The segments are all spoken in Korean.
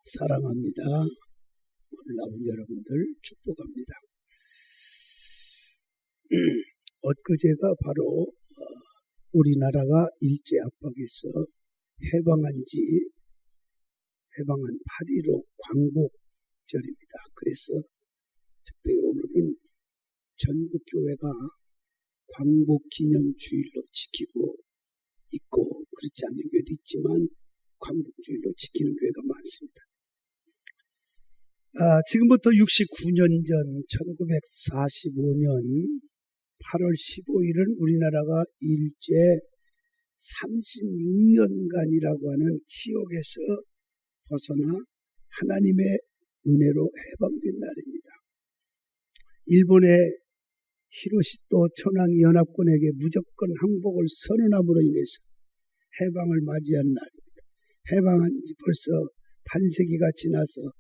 사랑합니다. 오늘 나온 여러분들 축복합니다. 엊그제가 바로 우리나라가 일제 압박에서 해방한 8.15 광복절입니다. 그래서 특별히 오늘은 전국 교회가 광복기념주일로 지키고 있고 그렇지 않은 교회도 있지만 광복주일로 지키는 교회가 많습니다. 지금부터 69년 전 1945년 8월 15일은 우리나라가 일제 36년간이라고 하는 치욕에서 벗어나 하나님의 은혜로 해방된 날입니다. 일본의 히로시토 천황이 연합군에게 무조건 항복을 선언함으로 인해서 해방을 맞이한 날입니다. 해방한 지 벌써 반세기가 지나서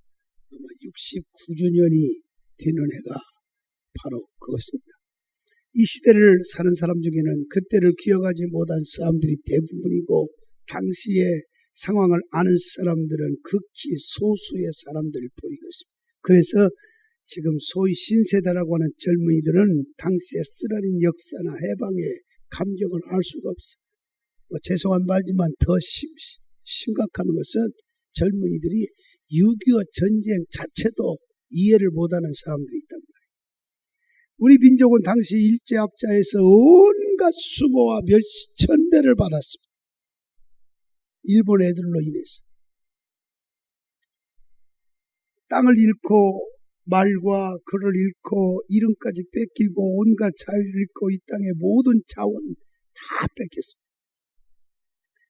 아마 69주년이 되는 해가 바로 그것입니다. 이 시대를 사는 사람 중에는 그때를 기억하지 못한 사람들이 대부분이고 당시의 상황을 아는 사람들은 극히 소수의 사람들일 뿐인 것입니다. 그래서 지금 소위 신세대라고 하는 젊은이들은 당시의 쓰라린 역사나 해방의 감격을 알 수가 없어요. 죄송한 말이지만 더 심각한 것은 젊은이들이 6.25 전쟁 자체도 이해를 못하는 사람들이 있단 말이에요. 우리 민족은 당시 일제압자에서 온갖 수모와 멸시천대를 받았습니다. 일본 애들로 인해서. 땅을 잃고 말과 글을 잃고 이름까지 뺏기고 온갖 자유를 잃고 이 땅의 모든 자원 다 뺏겼습니다.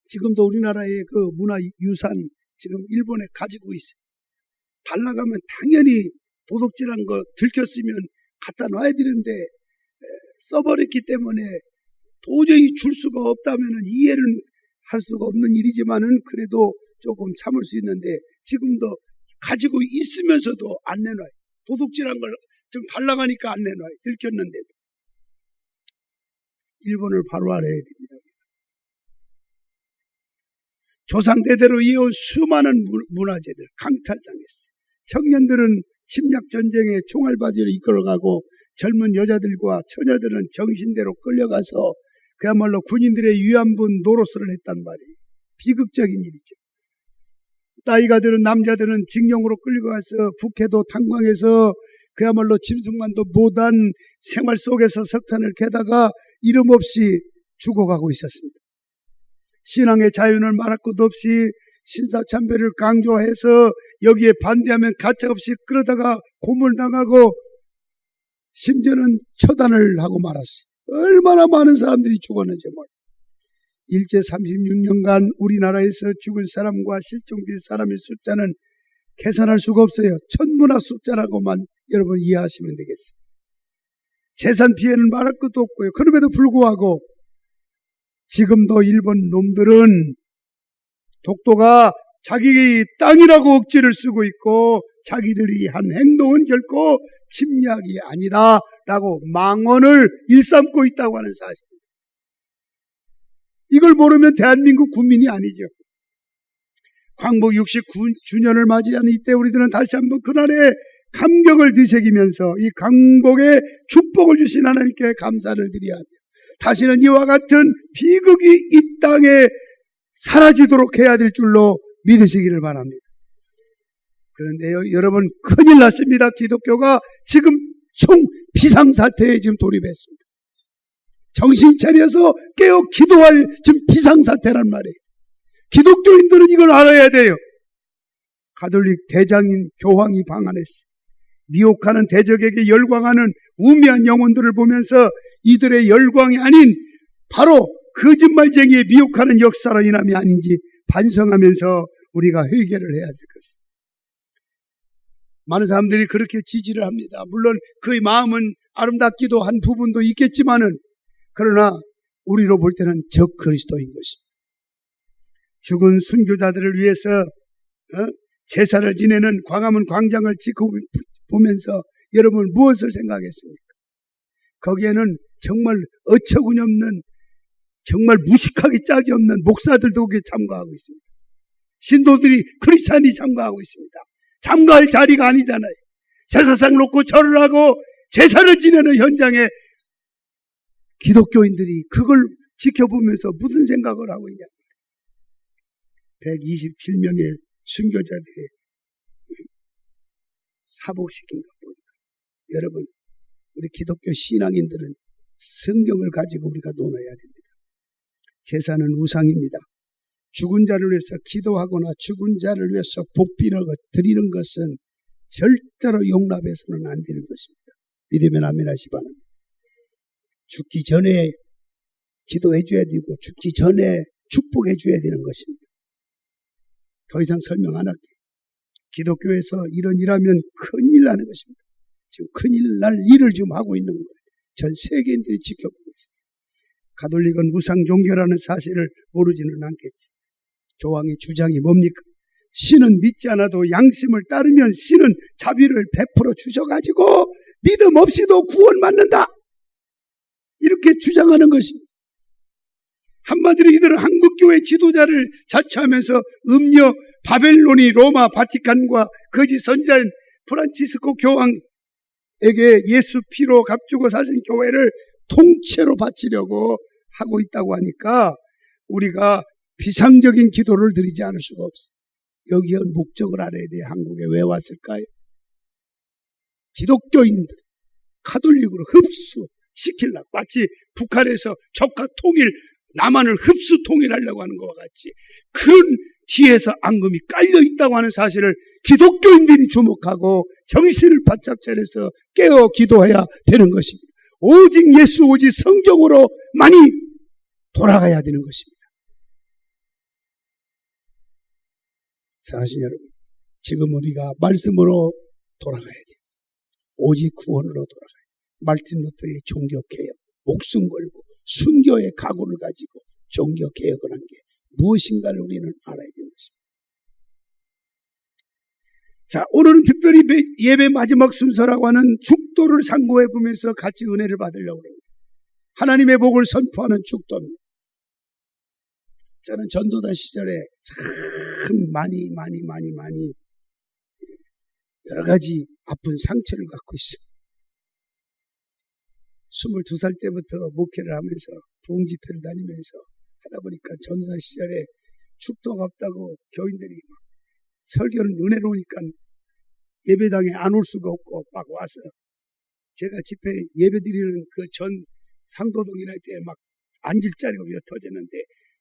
지금도 우리나라의 그 문화유산 지금 일본에 가지고 있어요. 달라가면 당연히 도둑질한 거 들켰으면 갖다 놔야 되는데 써버렸기 때문에 도저히 줄 수가 없다면 이해는 할 수가 없는 일이지만은 그래도 조금 참을 수 있는데 지금도 가지고 있으면서도 안 내놔요. 도둑질한 걸 좀 달라가니까 안 내놔요. 들켰는데도. 일본을 바로 알아야 됩니다. 조상대대로 이어온 수많은 문화재들 강탈당했어요. 청년들은 침략전쟁에 총알바지를 이끌어가고 젊은 여자들과 처녀들은 정신대로 끌려가서 그야말로 군인들의 위안부 노릇을 했단 말이에요. 비극적인 일이죠. 나이가 드는 남자들은 징용으로 끌려가서 북해도 탄광해서 그야말로 짐승만도 못한 생활 속에서 석탄을 캐다가 이름 없이 죽어가고 있었습니다. 신앙의 자유는 말할 것도 없이 신사참배를 강조해서 여기에 반대하면 가차없이 끌어다가 고문당하고 심지어는 처단을 하고 말았어요. 얼마나 많은 사람들이 죽었는지 몰라요. 일제 36년간 우리나라에서 죽은 사람과 실종된 사람의 숫자는 계산할 수가 없어요. 천문학 숫자라고만 여러분 이해하시면 되겠어요. 재산 피해는 말할 것도 없고요. 그럼에도 불구하고 지금도 일본 놈들은 독도가 자기 땅이라고 억지를 쓰고 있고 자기들이 한 행동은 결코 침략이 아니다라고 망언을 일삼고 있다고 하는 사실입니다. 이걸 모르면 대한민국 국민이 아니죠. 광복 69주년을 맞이하는 이때 우리들은 다시 한번 그날의 감격을 되새기면서 이 광복의 축복을 주신 하나님께 감사를 드려야 합니다. 다시는 이와 같은 비극이 이 땅에 사라지도록 해야 될 줄로 믿으시기를 바랍니다. 그런데요, 여러분 큰일 났습니다. 기독교가 지금 총 비상사태에 지금 돌입했습니다. 정신 차려서 깨어 기도할 지금 비상사태란 말이에요. 기독교인들은 이걸 알아야 돼요. 가톨릭 대장인 교황이 방한했어요. 미혹하는 대적에게 열광하는 우매한 영혼들을 보면서 이들의 열광이 아닌 바로 거짓말쟁이의 미혹하는 역사로 인함이 아닌지 반성하면서 우리가 회개를 해야 될 것입니다. 많은 사람들이 그렇게 지지를 합니다. 물론 그의 마음은 아름답기도 한 부분도 있겠지만은 그러나 우리로 볼 때는 적 그리스도인 것입니다. 죽은 순교자들을 위해서 제사를 지내는 광화문 광장을 지켜보면서 여러분 무엇을 생각했습니까? 거기에는 정말 어처구니없는 정말 무식하기 짝이 없는 목사들도 거기에 참가하고 있습니다. 신도들이 크리스찬이 참가하고 있습니다. 참가할 자리가 아니잖아요. 제사상 놓고 절을 하고 제사를 지내는 현장에 기독교인들이 그걸 지켜보면서 무슨 생각을 하고 있냐. 127명의 순교자들의 사복시킨 것 보니까 여러분, 우리 기독교 신앙인들은 성경을 가지고 우리가 논해야 됩니다. 제사는 우상입니다. 죽은 자를 위해서 기도하거나 죽은 자를 위해서 복비를 드리는 것은 절대로 용납해서는 안 되는 것입니다. 믿으면 아멘 하시 바랍니다. 죽기 전에 기도해 줘야 되고 죽기 전에 축복해 줘야 되는 것입니다. 더 이상 설명 안 할게요. 기독교에서 이런 일하면 큰일 나는 것입니다. 지금 큰일 날 일을 지금 하고 있는 거예요. 전 세계인들이 지켜보고 있습니다. 가톨릭은 우상 종교라는 사실을 모르지는 않겠지. 교황의 주장이 뭡니까? 신은 믿지 않아도 양심을 따르면 신은 자비를 베풀어 주셔가지고 믿음 없이도 구원받는다. 이렇게 주장하는 것입니다. 한마디로 이들은 한국교회 지도자를 자처하면서 음녀 바벨론이 로마 바티칸과 거짓 선자인 프란치스코 교황에게 예수 피로 값주고 사신 교회를 통째로 바치려고 하고 있다고 하니까 우리가 비상적인 기도를 드리지 않을 수가 없어요. 여기에 목적을 알아야 돼요. 한국에 왜 왔을까요? 기독교인들 가톨릭으로 흡수시키려고, 마치 북한에서 적화 통일, 남한을 흡수 통일하려고 하는 것과 같이 그런 뒤에서 앙금이 깔려있다고 하는 사실을 기독교인들이 주목하고 정신을 바짝 차려서 깨어 기도해야 되는 것입니다. 오직 예수, 오직 성경으로 많이 돌아가야 되는 것입니다. 사랑하신 여러분, 지금 우리가 말씀으로 돌아가야 돼요. 오직 구원으로 돌아가야 돼요. 말틴 루터의 종교개혁, 목숨 걸고 순교의 각오를 가지고 종교개혁을 한 게 무엇인가를 우리는 알아야 되는 것입니다. 자, 오늘은 특별히 예배 마지막 순서라고 하는 축도를 상고해 보면서 같이 은혜를 받으려고 합니다. 하나님의 복을 선포하는 축도입니다. 저는 전도단 시절에 참 많이 여러 가지 아픈 상처를 갖고 있어요. 22살 때부터 목회를 하면서 부흥집회를 다니면서 하다 보니까 전도단 시절에 축도가 없다고 교인들이 막 설교는 은혜로우니까 예배당에 안 올 수가 없고 막 와서 제가 집회 예배 드리는 그 전 상도동이나 때 막 앉을 자리가 몇 터졌는데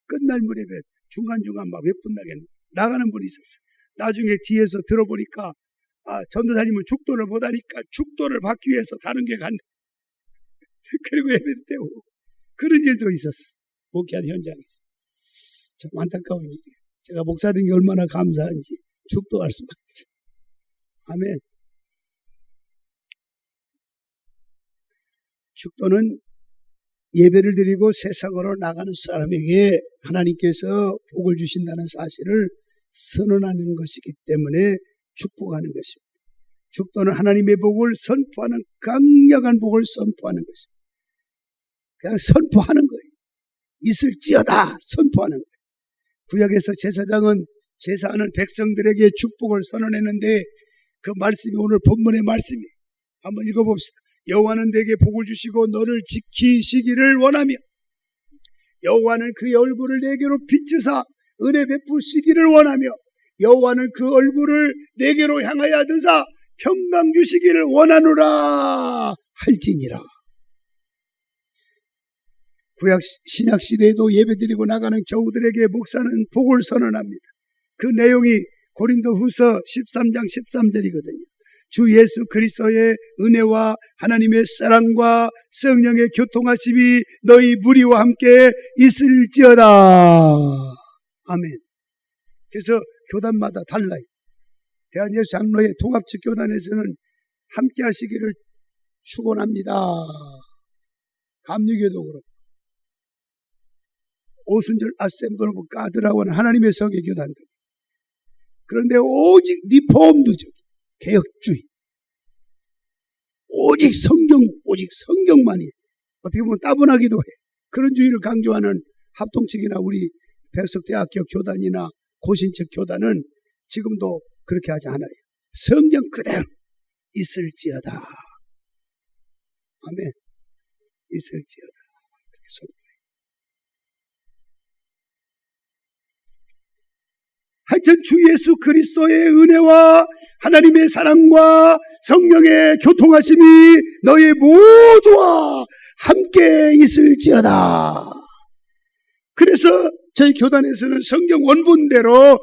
끝날 무렵에 중간중간 막 몇 분 나가는 분이 있었어요. 나중에 뒤에서 들어보니까 전도사님은 축도를 못하니까 축도를 받기 위해서 다른 게 간다. 그리고 예배를 때우고 그런 일도 있었어. 목회하는 현장에서. 참 안타까운 일이에요. 제가 목사 된 게 얼마나 감사한지 축도할 수만 있어요. 아멘. 축도는 예배를 드리고 세상으로 나가는 사람에게 하나님께서 복을 주신다는 사실을 선언하는 것이기 때문에 축복하는 것입니다. 축도는 하나님의 복을 선포하는 강력한 복을 선포하는 것입니다. 그냥 선포하는 거예요. 있을지어다 선포하는 거예요. 구약에서 제사장은 제사하는 백성들에게 축복을 선언했는데 그 말씀이 오늘 본문의 말씀이에요. 한번 읽어봅시다. 여호와는 내게 복을 주시고 너를 지키시기를 원하며 여호와는 그의 얼굴을 내게로 비추사 은혜 베푸시기를 원하며 여호와는 그 얼굴을 내게로 향하여 드사 평강 주시기를 원하노라 할지니라. 구약 신약 시대에도 예배드리고 나가는 교우들에게 목사는 복을 선언합니다. 그 내용이 고린도후서 13장 13절이거든요. 주 예수 그리스도의 은혜와 하나님의 사랑과 성령의 교통하심이 너희 무리와 함께 있을지어다. 아멘. 그래서 교단마다 달라요. 대한예수 장로회 통합측 교단에서는 함께 하시기를 축원합니다. 감리교도 그렇고 오순절 아셈블 오브 가드라고 하는 하나님의 성의 교단들. 그런데 오직 리폼드적 개혁주의, 오직 성경만이 어떻게 보면 따분하기도 해. 그런 주의를 강조하는 합동측이나 우리 백석대학교 교단이나 고신적 교단은 지금도 그렇게 하지 않아요. 성경 그대로 있을지어다. 아멘. 있을지어다. 그렇게 선포해요. 하여튼 주 예수 그리스도의 은혜와 하나님의 사랑과 성령의 교통하심이 너희 모두와 함께 있을지어다. 그래서 저희 교단에서는 성경 원본대로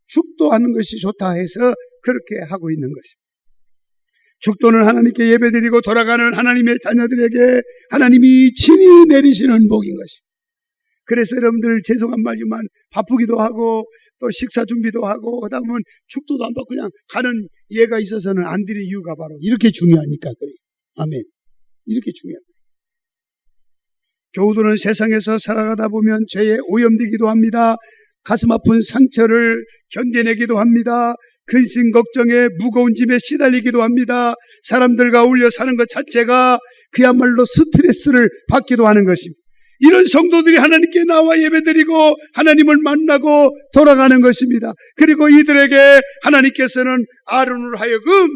축도하는 것이 좋다 해서 그렇게 하고 있는 것입니다. 축도는 하나님께 예배드리고 돌아가는 하나님의 자녀들에게 하나님이 친히 내리시는 복인 것입니다. 그래서 여러분들 죄송한 말이지만 바쁘기도 하고 또 식사 준비도 하고 그다음은 축도도 안 받고 그냥 가는 예가 있어서는 안 드리는 이유가 바로 이렇게 중요하니까 그래요. 아멘. 이렇게 중요하다. 교우들은 세상에서 살아가다 보면 죄에 오염되기도 합니다. 가슴 아픈 상처를 견뎌내기도 합니다. 근심 걱정에 무거운 짐에 시달리기도 합니다. 사람들과 어울려 사는 것 자체가 그야말로 스트레스를 받기도 하는 것입니다. 이런 성도들이 하나님께 나와 예배드리고 하나님을 만나고 돌아가는 것입니다. 그리고 이들에게 하나님께서는 아론으로 하여금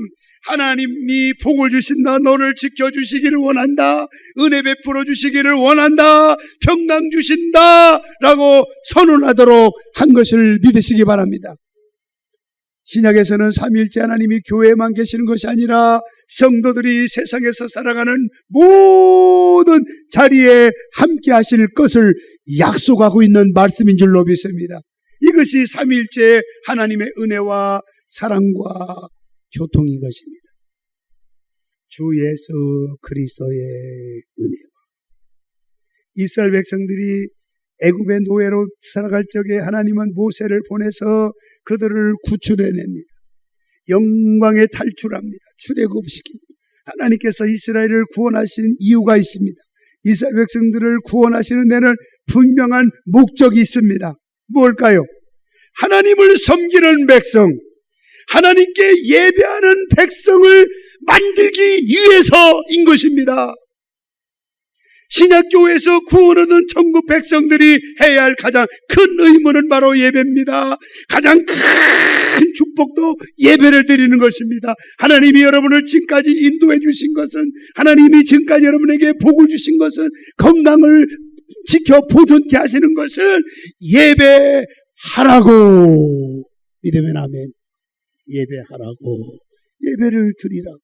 하나님이 복을 주신다, 너를 지켜주시기를 원한다, 은혜 베풀어 주시기를 원한다, 평강 주신다 라고 선언하도록 한 것을 믿으시기 바랍니다. 신약에서는 삼위일체 하나님이 교회에만 계시는 것이 아니라 성도들이 세상에서 살아가는 모든 자리에 함께 하실 것을 약속하고 있는 말씀인 줄로 믿습니다. 이것이 삼위일체 하나님의 은혜와 사랑과 교통인 것입니다. 주 예수 그리스도의 은혜와 이스라엘 백성들이 애굽의 노예로 살아갈 적에 하나님은 모세를 보내서 그들을 구출해냅니다. 영광에 탈출합니다. 출애굽시킵니다. 하나님께서 이스라엘을 구원하신 이유가 있습니다. 이스라엘 백성들을 구원하시는 데는 분명한 목적이 있습니다. 뭘까요? 하나님을 섬기는 백성, 하나님께 예배하는 백성을 만들기 위해서인 것입니다. 신약교회에서 구원 얻은 천국 백성들이 해야 할 가장 큰 의무는 바로 예배입니다. 가장 큰 축복도 예배를 드리는 것입니다. 하나님이 여러분을 지금까지 인도해 주신 것은, 하나님이 지금까지 여러분에게 복을 주신 것은, 건강을 지켜 보존케 하시는 것은 예배하라고. 믿으면 아멘. 예배하라고, 예배를 드리라고.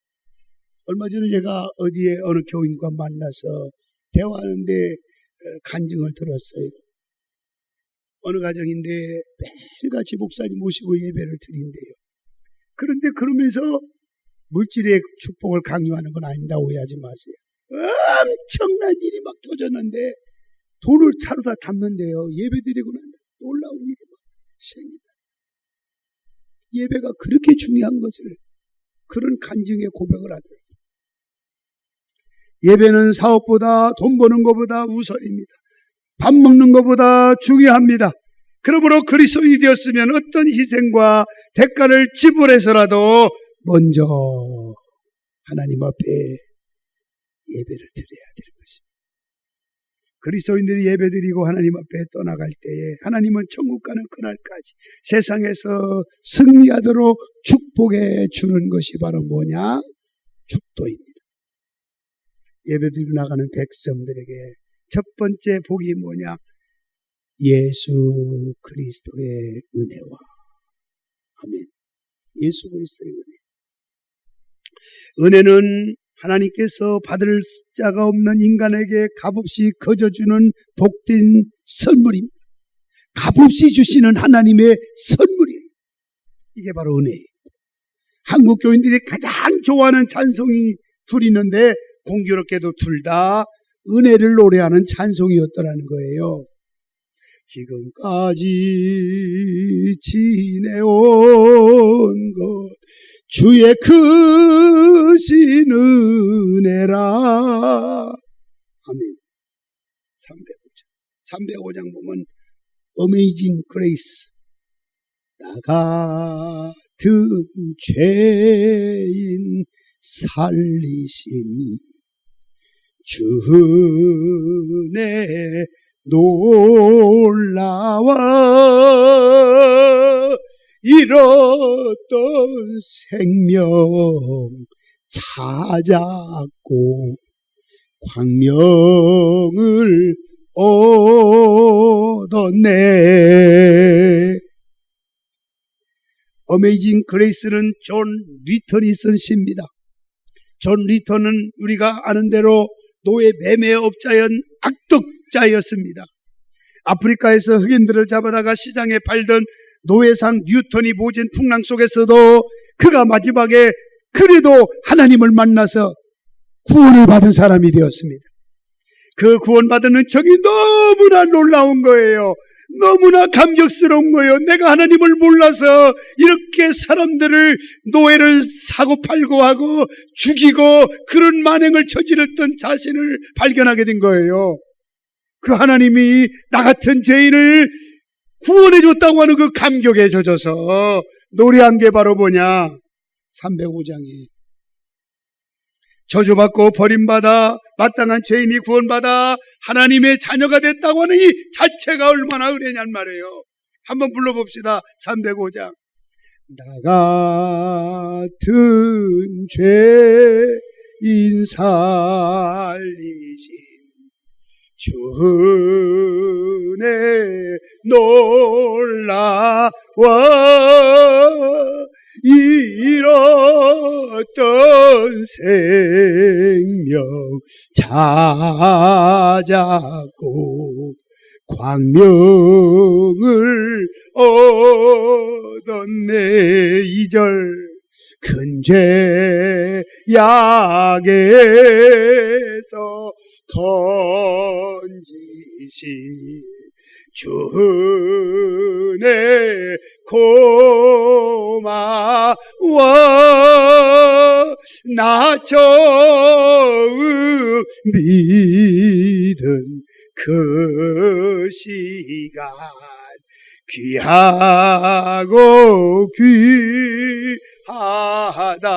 얼마 전에 제가 어디에 어느 교인과 만나서 대화하는데 간증을 들었어요. 어느 가정인데 매일같이 목사님 모시고 예배를 드린대요. 그런데 그러면서 물질의 축복을 강요하는 건 아닙니다. 오해하지 마세요. 엄청난 일이 막 터졌는데 돈을 차로 다 담는데요. 예배 드리고 난다 놀라운 일이 막 생긴다. 예배가 그렇게 중요한 것을 그런 간증의 고백을 하더라고요. 예배는 사업보다 돈 버는 것보다 우선입니다. 밥 먹는 것보다 중요합니다. 그러므로 그리스도인이 되었으면 어떤 희생과 대가를 지불해서라도 먼저 하나님 앞에 예배를 드려야 되는 것입니다. 그리스도인들이 예배드리고 하나님 앞에 떠나갈 때에 하나님은 천국 가는 그날까지 세상에서 승리하도록 축복해 주는 것이 바로 뭐냐? 축도입니다. 예배드리고 나가는 백성들에게 첫 번째 복이 뭐냐? 예수 그리스도의 은혜와 아멘. 예수 그리스도의 은혜. 은혜는 하나님께서 받을 자가 없는 인간에게 값없이 거저주는 복된 선물입니다. 값없이 주시는 하나님의 선물이에요. 이게 바로 은혜예요. 한국 교인들이 가장 좋아하는 찬송이 둘 있는데 공교롭게도 둘 다 은혜를 노래하는 찬송이었더라는 거예요. 지금까지 지내온 것 주의 크신 은혜라. 아멘. 305장 보면 Amazing Grace. 나 같은 죄인 살리신 주 은혜 놀라워 잃었던 생명 찾았고 광명을 얻었네. 어메이징 그레이스는 존 리턴이 쓴 시입니다. 존 리턴은 우리가 아는 대로 노예 매매업자연 악덕자였습니다. 아프리카에서 흑인들을 잡아다가 시장에 팔던 노예상 뉴턴이 모진 풍랑 속에서도 그가 마지막에 그래도 하나님을 만나서 구원을 받은 사람이 되었습니다. 그 구원받은 은총이 너무나 놀라운 거예요. 너무나 감격스러운 거예요. 내가 하나님을 몰라서 이렇게 사람들을 노예를 사고 팔고 하고 죽이고 그런 만행을 저질렀던 자신을 발견하게 된 거예요. 그 하나님이 나 같은 죄인을 구원해 줬다고 하는 그 감격에 젖어서 노래한 게 바로 뭐냐? 305장이 저주받고 버림받아 마땅한 죄인이 구원받아 하나님의 자녀가 됐다고 하는 이 자체가 얼마나 은혜냔 말이에요. 한번 불러봅시다. 305장. 나 같은 죄인 살리신 주 은혜 놀라워 잃었던 생명 찾았고 광명을 얻었네. 2절 큰 죄악에서 건지신 주 은혜 고마워 나 처음 믿은 그 시간 귀하고 귀하다.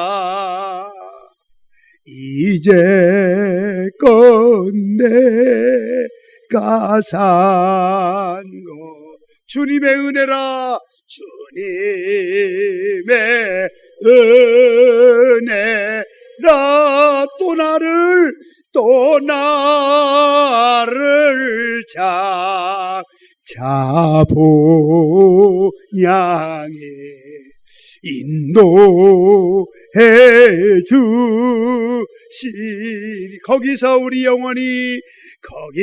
이제껏 내가 산 것 주님의 은혜라. 주님의 은혜라. 또 나를 자본향에 인도해 주시니 거기서 우리 영원히 거기서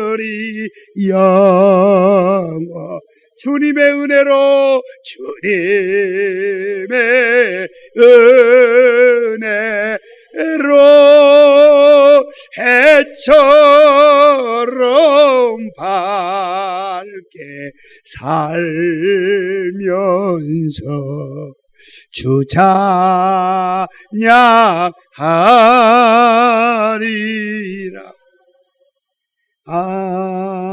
우리 영원 주님의 은혜로 주님의 은혜로 해처럼 밝게 살면서 주 찬양하리라. 아멘.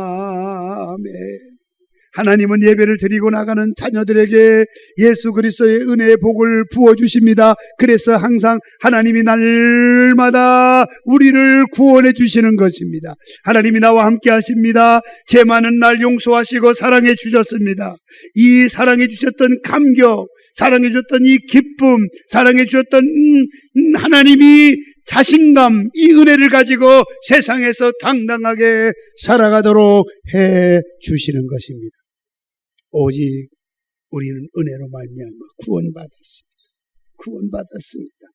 하나님은 예배를 드리고 나가는 자녀들에게 예수 그리스도의 은혜의 복을 부어주십니다. 그래서 항상 하나님이 날마다 우리를 구원해 주시는 것입니다. 하나님이 나와 함께 하십니다. 죄 많은 날 용서하시고 사랑해 주셨습니다. 이 사랑해 주셨던 감격, 사랑해 주셨던 이 기쁨, 사랑해 주셨던 하나님이 자신감, 이 은혜를 가지고 세상에서 당당하게 살아가도록 해 주시는 것입니다. 오직 우리는 은혜로 말미암아 구원받았습니다.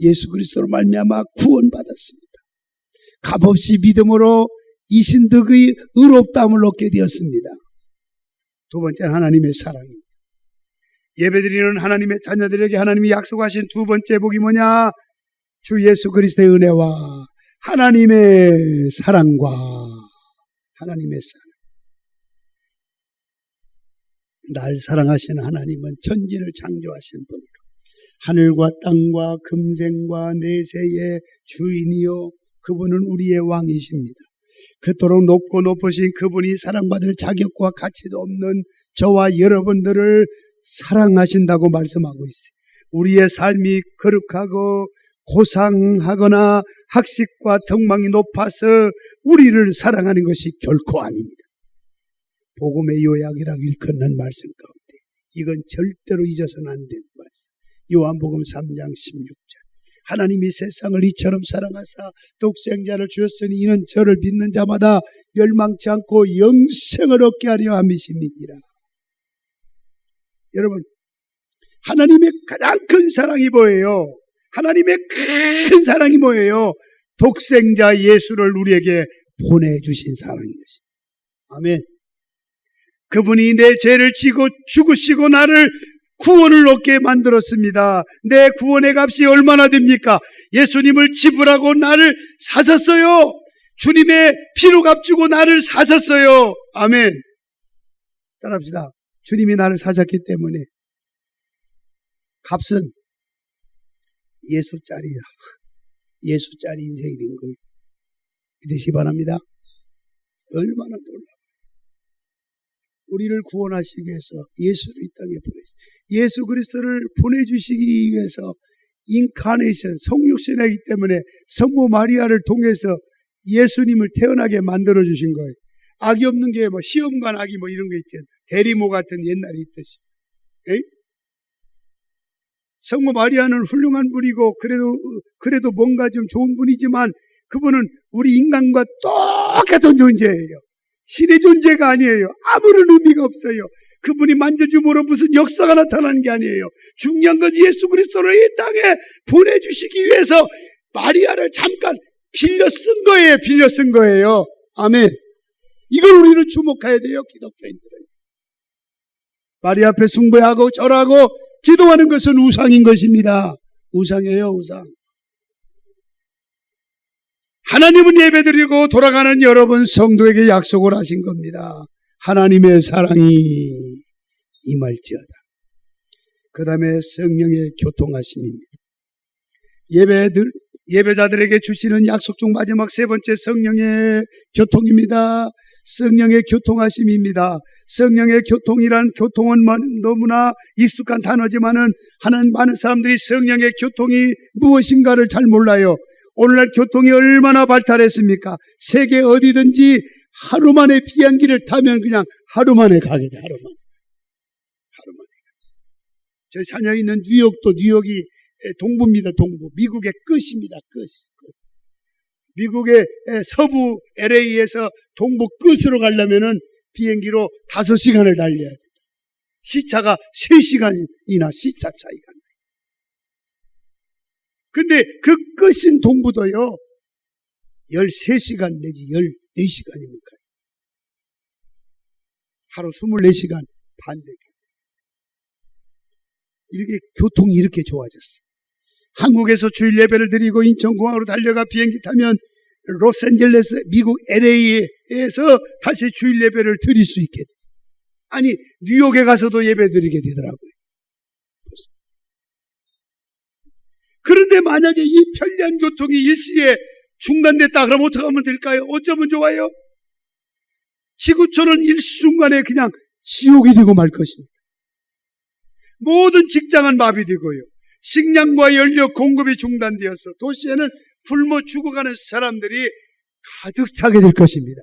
예수 그리스도로 말미암아 구원받았습니다. 값없이 믿음으로 이 신득의 의롭다함을 얻게 되었습니다. 두 번째는 하나님의 사랑입니다. 예배드리는 하나님의 자녀들에게 하나님이 약속하신 두 번째 복이 뭐냐? 주 예수 그리스도의 은혜와 하나님의 사랑과 하나님의 사랑. 날 사랑하시는 하나님은 천지를 창조하신 분으로 하늘과 땅과 금생과 내세의 주인이요 그분은 우리의 왕이십니다. 그토록 높고 높으신 그분이 사랑받을 자격과 가치도 없는 저와 여러분들을 사랑하신다고 말씀하고 있어요. 우리의 삶이 거룩하고 고상하거나 학식과 덕망이 높아서 우리를 사랑하는 것이 결코 아닙니다. 복음의 요약이라고 일컫는 말씀 가운데 이건 절대로 잊어서는 안 되는 말씀. 요한복음 3장 16절. 하나님이 세상을 이처럼 사랑하사 독생자를 주었으니 이는 저를 믿는 자마다 멸망치 않고 영생을 얻게 하려 함이심이니라. 여러분, 하나님의 가장 큰 사랑이 뭐예요? 하나님의 큰 사랑이 뭐예요? 독생자 예수를 우리에게 보내주신 사랑인 것입니다. 아멘. 그분이 내 죄를 지고 죽으시고 나를 구원을 얻게 만들었습니다. 내 구원의 값이 얼마나 됩니까? 예수님을 지불하고 나를 사셨어요. 주님의 피로 값주고 나를 사셨어요. 아멘. 따라합시다. 주님이 나를 사셨기 때문에 값은 예수짜리야. 예수짜리 인생이 된 거예요. 믿으시기 바랍니다. 얼마나 놀라워. 우리를 구원하시기 위해서 예수를 이 땅에 보내주셨어요. 예수 그리스도를 보내주시기 위해서 인카네이션, 성육신이기 때문에 성모 마리아를 통해서 예수님을 태어나게 만들어주신 거예요. 악이 없는 게 뭐 시험관 악이 뭐 이런 거 있잖아요. 대리모 같은 옛날에 있듯이. 에이? 성모 마리아는 훌륭한 분이고 그래도 뭔가 좀 좋은 분이지만 그분은 우리 인간과 똑같은 존재예요. 신의 존재가 아니에요. 아무런 의미가 없어요. 그분이 만져줌으로 무슨 역사가 나타나는 게 아니에요. 중요한 건 예수 그리스도를 이 땅에 보내주시기 위해서 마리아를 잠깐 빌려 쓴 거예요. 아멘. 이걸 우리는 주목해야 돼요. 기독교인들은. 마리아 앞에 숭배하고 절하고 기도하는 것은 우상인 것입니다. 우상이에요, 우상. 하나님은 예배드리고 돌아가는 여러분 성도에게 약속을 하신 겁니다. 하나님의 사랑이 임할지어다. 그 다음에 성령의 교통하심입니다. 예배자들에게 주시는 약속 중 마지막 세 번째 성령의 교통입니다. 성령의 교통하심입니다. 성령의 교통이란 교통은 너무나 익숙한 단어지만은 많은 사람들이 성령의 교통이 무엇인가를 잘 몰라요. 오늘날 교통이 얼마나 발달했습니까? 세계 어디든지 하루 만에 비행기를 타면 그냥 하루 만에 가게 돼. 하루 만에. 저 자녀 있는 뉴욕이 동부입니다. 동부. 미국의 끝입니다. 끝. 미국의 서부 LA에서 동부 끝으로 가려면은 비행기로 5시간을 달려야 돼요. 시차가 3시간이나 시차 차이가 나요. 근데 그 끝인 동부도요, 13시간 내지 14시간이면 가요. 하루 24시간 반대. 이렇게 교통이 이렇게 좋아졌어요. 한국에서 주일 예배를 드리고 인천공항으로 달려가 비행기 타면 로스앤젤레스 미국 LA에서 다시 주일 예배를 드릴 수 있게 됐어요. 아니 뉴욕에 가서도 예배 드리게 되더라고요. 그런데 만약에 이 편리한 교통이 일시에 중단됐다 그러면 어떻게 하면 될까요? 어쩌면 좋아요? 지구촌은 일순간에 그냥 지옥이 되고 말 것입니다. 모든 직장은 마비되고요. 식량과 연료 공급이 중단되어서 도시에는 굶어 죽어가는 사람들이 가득 차게 될 것입니다.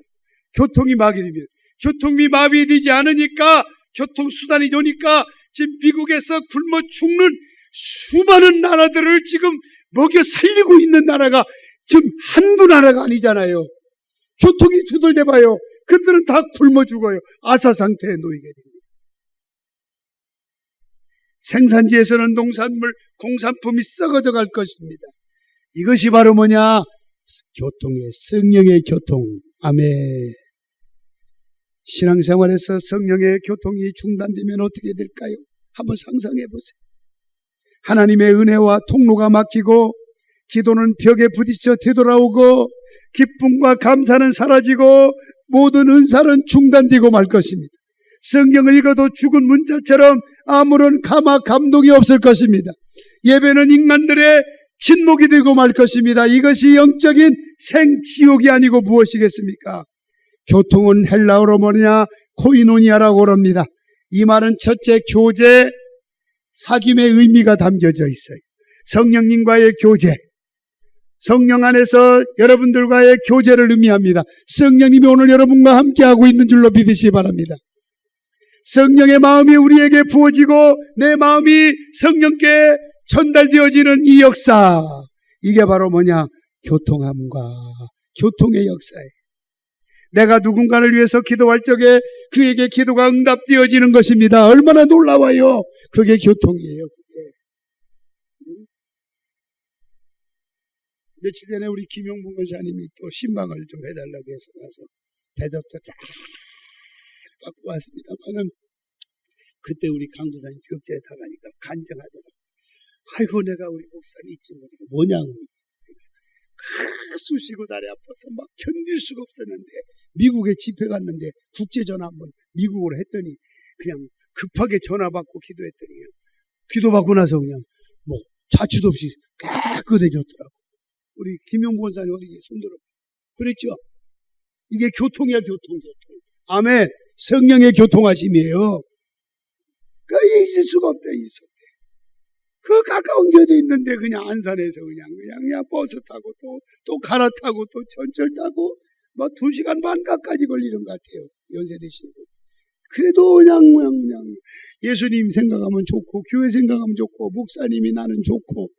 교통이 마비되면 교통이 마비되지 않으니까 교통수단이 좋으니까 지금 미국에서 굶어 죽는 수많은 나라들을 지금 먹여 살리고 있는 나라가 지금 한두 나라가 아니잖아요. 교통이 두들겨 봐요. 그들은 다 굶어 죽어요. 아사 상태에 놓이게 됩니다. 생산지에서는 농산물, 공산품이 썩어져 갈 것입니다. 이것이 바로 뭐냐? 교통의 성령의 교통. 아멘. 신앙생활에서 성령의 교통이 중단되면 어떻게 될까요? 한번 상상해 보세요. 하나님의 은혜와 통로가 막히고 기도는 벽에 부딪혀 되돌아오고 기쁨과 감사는 사라지고 모든 은사는 중단되고 말 것입니다. 성경을 읽어도 죽은 문자처럼 아무런 감동이 없을 것입니다. 예배는 인간들의 침묵이 되고 말 것입니다. 이것이 영적인 생지옥이 아니고 무엇이겠습니까? 교통은 헬라어로 뭐냐? 코이노니아라고 합니다. 이 말은 첫째 교제, 사귐의 의미가 담겨져 있어요. 성령님과의 교제, 성령 안에서 여러분들과의 교제를 의미합니다. 성령님이 오늘 여러분과 함께하고 있는 줄로 믿으시기 바랍니다. 성령의 마음이 우리에게 부어지고 내 마음이 성령께 전달되어지는 이 역사, 이게 바로 뭐냐? 교통함과 교통의 역사예요. 내가 누군가를 위해서 기도할 적에 그에게 기도가 응답되어지는 것입니다. 얼마나 놀라워요. 그게 교통이에요. 그게. 며칠 전에 우리 김용분 권사님이 또 신방을 좀 해달라고 해서 가서 대접도 잘 받고 왔습니다만은, 그때 우리 강도사님 교육자에 다 가니까 간증하더라고요. 아이고, 내가 우리 목사님 잊지 뭐냐고. 쑤시고 다리 아파서 막 견딜 수가 없었는데, 미국에 집회 갔는데 국제전화 한번 미국으로 했더니 그냥 급하게 전화 받고 기도했더니 기도받고 나서 그냥 뭐 자취도 없이 깨끗해졌더라고. 우리 김용보 원사님 어디에 손들어. 그랬죠? 이게 교통이야, 교통. 아멘. 성령의 교통하심이에요. 그 잊을 수가 없다, 잊을 수 없다. 그 가까운 교회에 있는데 그냥 안산에서 그냥 버스 타고 또 갈아타고 또 전철 타고 뭐 2시간 반 가까이 걸리는 것 같아요. 연세 드신 분. 그래도 그냥 예수님 생각하면 좋고 교회 생각하면 좋고 목사님이 나는 좋고,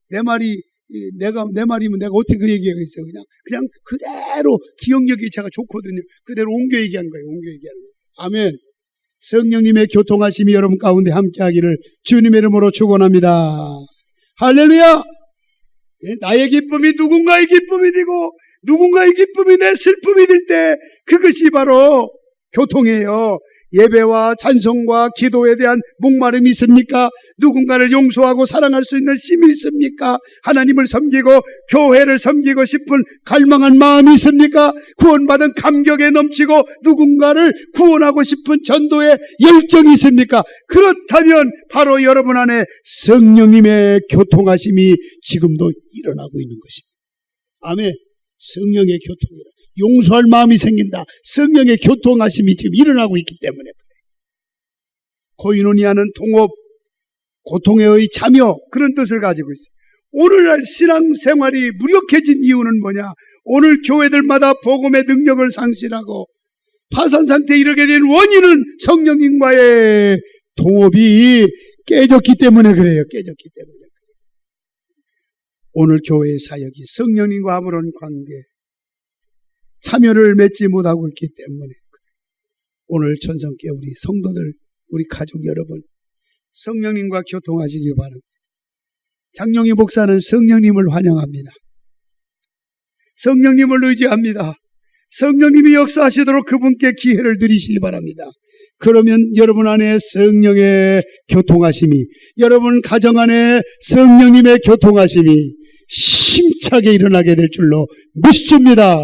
내 말이면 내가 어떻게 그 얘기하겠어요. 그냥 그대로 기억력이 제가 좋거든요. 그대로 옮겨 얘기한 거예요. 아멘. 성령님의 교통하심이 여러분 가운데 함께하기를 주님의 이름으로 축원합니다. 할렐루야. 나의 기쁨이 누군가의 기쁨이 되고 누군가의 기쁨이 내 슬픔이 될 때 그것이 바로 교통이에요. 예배와 찬송과 기도에 대한 목마름이 있습니까? 누군가를 용서하고 사랑할 수 있는 힘이 있습니까? 하나님을 섬기고 교회를 섬기고 싶은 갈망한 마음이 있습니까? 구원받은 감격에 넘치고 누군가를 구원하고 싶은 전도의 열정이 있습니까? 그렇다면 바로 여러분 안에 성령님의 교통하심이 지금도 일어나고 있는 것입니다. 아멘. 성령의 교통이라. 용서할 마음이 생긴다. 성령의 교통하심이 지금 일어나고 있기 때문에 그래. 고인원이하는 통업, 고통의 참여, 그런 뜻을 가지고 있어요. 오늘날 신앙생활이 무력해진 이유는 뭐냐? 오늘 교회들마다 복음의 능력을 상실하고 파산 상태에 이르게 된 원인은 성령님과의 통업이 깨졌기 때문에 그래요. 깨졌기 때문에. 오늘 교회의 사역이 성령님과 아무런 관계, 참여를 맺지 못하고 있기 때문에 오늘 천성교회 우리 성도들, 우리 가족 여러분, 성령님과 교통하시길 바랍니다. 장용희 목사는 성령님을 환영합니다. 성령님을 의지합니다. 성령님이 역사하시도록 그분께 기회를 드리시기 바랍니다. 그러면 여러분 안에 성령의 교통하심이, 여러분 가정 안에 성령님의 교통하심이 힘차게 일어나게 될 줄로 믿습니다.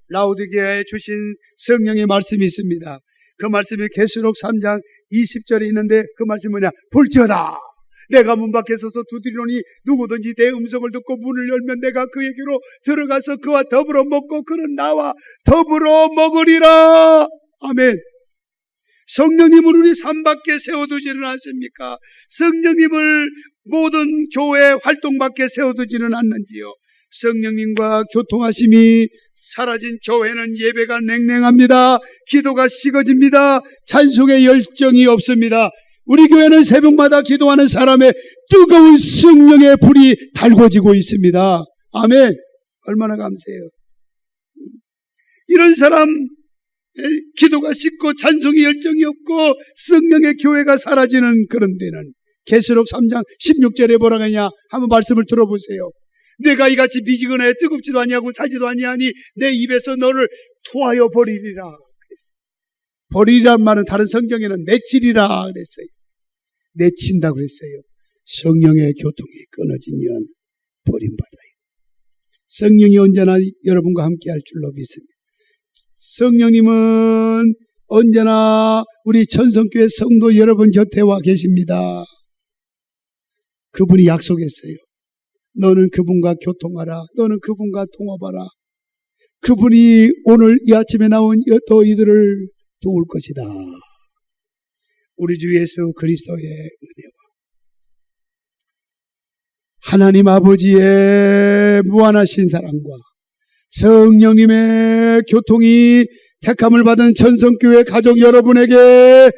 라우디게아에 주신 성령의 말씀이 있습니다. 그 말씀이 계시록 3장 20절에 있는데 그 말씀이 뭐냐? 볼지어다 내가 문 밖에 서서 두드리노니 누구든지 내 음성을 듣고 문을 열면 내가 그에게로 들어가서 그와 더불어 먹고 그는 나와 더불어 먹으리라. 아멘. 성령님을 우리 삶 밖에 세워두지는 않습니까? 성령님을 모든 교회 활동 밖에 세워두지는 않는지요? 성령님과 교통하심이 사라진 교회는 예배가 냉랭합니다. 기도가 식어집니다. 찬송의 열정이 없습니다. 우리 교회는 새벽마다 기도하는 사람의 뜨거운 성령의 불이 달궈지고 있습니다. 아멘. 얼마나 감사해요. 이런 사람 기도가 식고 찬송의 열정이 없고 성령의 교회가 사라지는 그런 데는 계시록 3장 16절에 뭐라고 하냐? 한번 말씀을 들어보세요. 내가 이같이 미지근하여 뜨겁지도 아니하고 차지도 아니하니 내 입에서 너를 토하여 버리리라 그랬어요. 버리리란 말은 다른 성경에는 내치리라 그랬어요. 내친다 그랬어요. 성령의 교통이 끊어지면 버림받아요. 성령이 언제나 여러분과 함께 할 줄로 믿습니다. 성령님은 언제나 우리 천성교회 성도 여러분 곁에 와 계십니다. 그분이 약속했어요. 너는 그분과 교통하라. 너는 그분과 통합하라. 그분이 오늘 이 아침에 나온 너희들을 도울 것이다. 우리 주 예수 그리스도의 은혜와 하나님 아버지의 무한하신 사랑과 성령님의 교통이 택함을 받은 천성교회 가족 여러분에게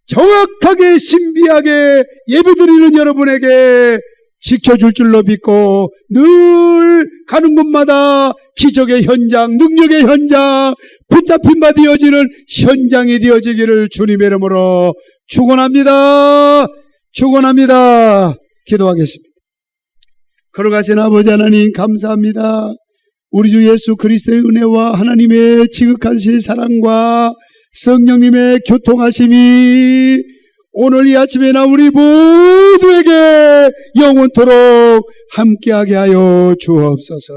정확하게 신비하게 예배드리는 여러분에게 지켜줄 줄로 믿고 늘 가는 곳마다 기적의 현장, 능력의 현장, 붙잡힌 바 되어지는 현장이 되어지기를 주님의 이름으로 축원합니다. 축원합니다. 기도하겠습니다. 걸어가신 아버지 하나님 감사합니다. 우리 주 예수 그리스도의 은혜와 하나님의 지극하신 사랑과 성령님의 교통하심이 오늘 이 아침에나 우리 모두에게 영원토록 함께하게 하여 주옵소서.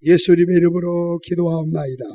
예수님의 이름으로 기도하옵나이다.